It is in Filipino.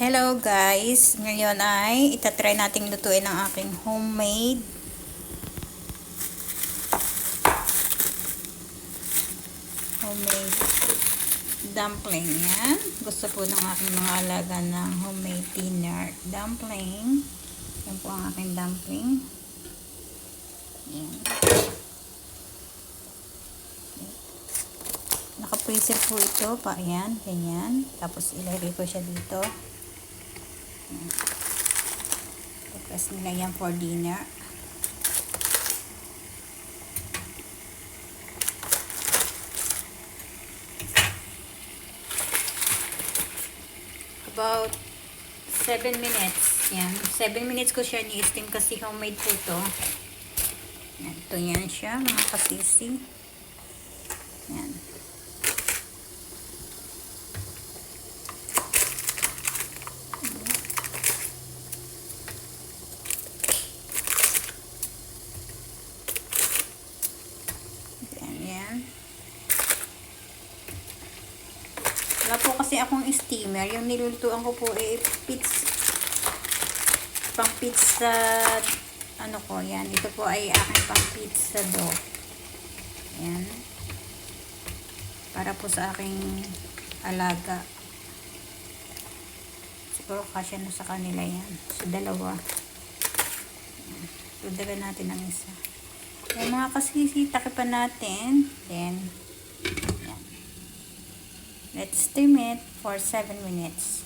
Hello guys! Ngayon ay itatry nating lutuin ang aking homemade dumpling. Yan. Gusto po ng aking mga alaga ng homemade dinner dumpling. Yan po ang aking dumpling. Yan. Naka-freezer po ito. Yan. Ganyan. Tapos ilagay ko siya dito. Tapos nila yan for dinner. About 7 minutes. Yan. 7 minutes ko siya ni-steam kasi homemade po ito. Yan. Ito yan siya, mga kasisi. Yan. Wala po kasi akong steamer. Yung nilulutuan ko po pang pizza, ano ko, yan. Ito po ay aking pang pizza dough. Yan. Para po sa aking alaga. Siguro kasya na sa kanila yan. So, dalawa. Tudagan natin ang isa. Yung mga kasisi, takipan natin. Then, let's steam it for 7 minutes.